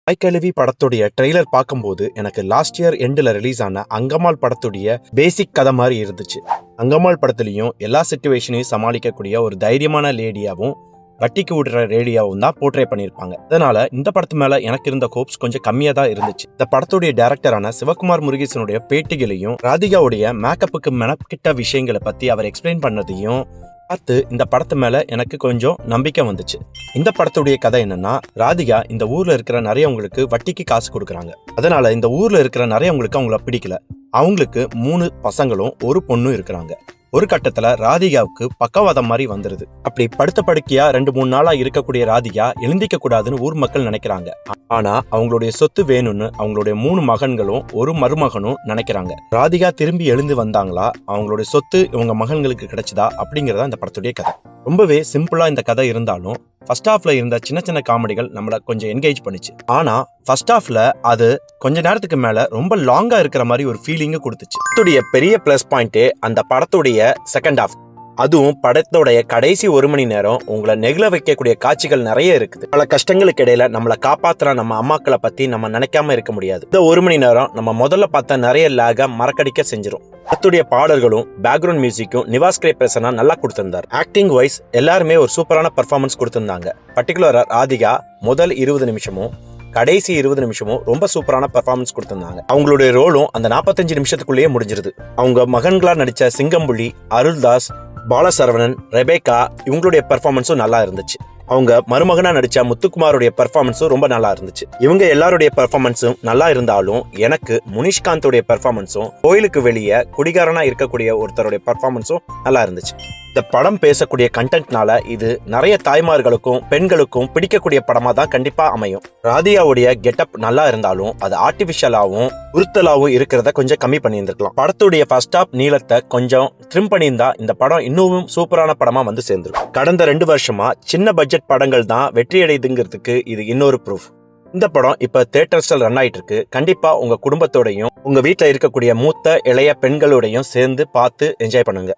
தாய்க்கிழவி படத்துடைய ட்ரெய்லர் பார்க்கும்போது எனக்கு லாஸ்ட் இயர் எண்டில் ரிலீஸ் ஆன அங்கம்மாள் படத்துடைய பேசிக் கதை மாதிரி இருந்துச்சு. அங்கம்மாள் படத்துலையும் எல்லா சிச்சுவேஷனையும் சமாளிக்கக்கூடிய ஒரு தைரியமான லேடியாவும் வட்டிக்கு விடுற ரேடியாவும் தான் போர்ட்ரே பண்ணியிருப்பாங்க. அதனால இந்த படத்து மேல எனக்கு இருந்த ஹோப்ஸ் கொஞ்சம் கம்மியா தான் இருந்துச்சு. இந்த படத்துடைய டைரக்டரான சிவகுமார் முருகேசனுடைய பேட்டிகளையும் ராதிகாவுடைய மேக்கப்புக்கு மெனக்கிட்ட விஷயங்களை பத்தி அவர் எக்ஸ்பிளைன் பண்ணதையும் பார்த்து இந்த படத்து மேல எனக்கு கொஞ்சம் நம்பிக்கை வந்துச்சு. இந்த படத்துடைய கதை என்னன்னா, ராதிகா இந்த ஊர்ல இருக்கிற நிறையவங்களுக்கு வட்டிக்கு காசு கொடுக்குறாங்க. அதனால இந்த ஊர்ல இருக்கிற நிறையவங்களுக்கு அவங்கள பிடிக்கல. அவங்களுக்கு 3 பசங்களும் ஒரு பொண்ணும் இருக்கிறாங்க. ஒரு கட்டத்துல ராதிகாவுக்கு பக்கவாதம் மாதிரி வந்துருது. அப்படி படுத்த படுக்கையா 2-3 நாளா இருக்கக்கூடிய ராதிகா எழுந்திக்க கூடாதுன்னு ஊர் மக்கள் நினைக்கிறாங்க. ஆனா அவங்களுடைய சொத்து வேணும்னு அவங்களுடைய 3 மகன்களும் ஒரு மருமகனும் நினைக்கிறாங்க. ராதிகா திரும்பி எழுந்து வந்தாங்களா, அவங்களுடைய சொத்து இவங்க மகன்களுக்கு கிடைச்சதா அப்படிங்கறதா இந்த படத்துடைய கதை. ரொம்பவே சிம்பிளா இந்த கதை இருந்தாலும் ஃபர்ஸ்ட் ஹாஃப்ல இருந்த சின்ன சின்ன காமெடிகள் நம்மள கொஞ்சம் என்கேஜ் பண்ணிச்சு. ஆனா ஃபர்ஸ்ட் ஹாஃப்ல அது கொஞ்ச நேரத்துக்கு மேல ரொம்ப லாங்கா இருக்கிற மாதிரி ஒரு ஃபீலிங் கொடுத்துச்சு. படத்துடைய பெரிய பிளஸ் பாயிண்ட் அந்த படத்துடைய செகண்ட் ஹாஃப். அதுவும் படத்தோடைய கடைசி 1 மணி நேரம் உங்களை நெகிழ வைக்கக்கூடிய காட்சிகள் நிறைய இருக்குது. பல கஷ்டங்களுக்கு இடையில நம்மளை காப்பாத்துற நம்ம அம்மாக்களை பத்தி நம்ம நினைக்காம இருக்க முடியாது. இந்த 1 மணி நேரம் நம்ம முதல்ல பார்த்த நிறைய லேக மறக்கடிக்க செஞ்சிரும். படத்துடைய பாடல்களும் பேக்ரவுண்ட் மியூசிக்கும் நிவாஸ் கே பிரசன்னா நல்லா கொடுத்திருந்தார். ஆக்டிங் வைஸ் எல்லாருமே ஒரு சூப்பரான பெர்ஃபார்மன்ஸ் கொடுத்திருந்தாங்க. பர்டிகுலரா ராதிகா முதல் 20 நிமிஷமும் கடைசி 20 நிமிஷமும் ரொம்ப சூப்பரான பெர்ஃபார்மன்ஸ் கொடுத்திருந்தாங்க. அவங்களுடைய ரோலும் அந்த 45 நிமிஷத்துக்குள்ளேயே முடிஞ்சிருது. அவங்க மகன்களா நடிச்ச சிங்கம்புலி, அருள்தாஸ், பாலசரவணன், ரெபேக்கா இவங்களுடைய பெர்ஃபார்மன்ஸும் நல்லா இருந்துச்சு. அவங்க மருமகனா நடிச்ச முத்துக்குமாருடைய பெர்ஃபார்மன்ஸும் ரொம்ப நல்லா இருந்துச்சு. இவங்க எல்லாருடைய பெர்ஃபார்மன்ஸும் நல்லா இருந்தாலும் எனக்கு முனிஷ்காந்தோடைய பெர்ஃபார்மன்ஸும் கோயிலுக்கு வெளியே குடிகாரனா இருக்கக்கூடிய ஒருத்தருடைய பெர்ஃபார்மன்ஸும் நல்லா இருந்துச்சு. இந்த படம் பேசக்கூடிய கண்டென்ட்னால இது நிறைய தாய்மார்களுக்கும் பெண்களுக்கும் பிடிக்கக்கூடிய படமா தான் கண்டிப்பா அமையும். ராதிகாவுடைய கெட்டப் நல்லா இருந்தாலும் அது ஆர்டிபிஷியலாவும் உறுத்தலாவும் இருக்கிறத கொஞ்சம் கம்மி பண்ணியிருந்திருக்கலாம். படத்துடைய ஃபர்ஸ்ட் ஹாஃப் நீளத்தை கொஞ்சம் ட்ரிம் பண்ணியிருந்தா இந்த படம் இன்னும் சூப்பரான படமா வந்து சேர்ந்துரும். கடந்த 2 வருஷமா சின்ன பட்ஜெட் படங்கள் தான் வெற்றி அடையுதுங்கிறதுக்கு இது இன்னொரு ப்ரூஃப். இந்த படம் இப்ப தியேட்டர்ஸ்ல ரன் ஆயிட்டு இருக்கு. கண்டிப்பா உங்க குடும்பத்தோடையும் உங்க வீட்டுல இருக்கக்கூடிய மூத்த இளைய பெண்களோடையும் சேர்ந்து பார்த்து என்ஜாய் பண்ணுங்க.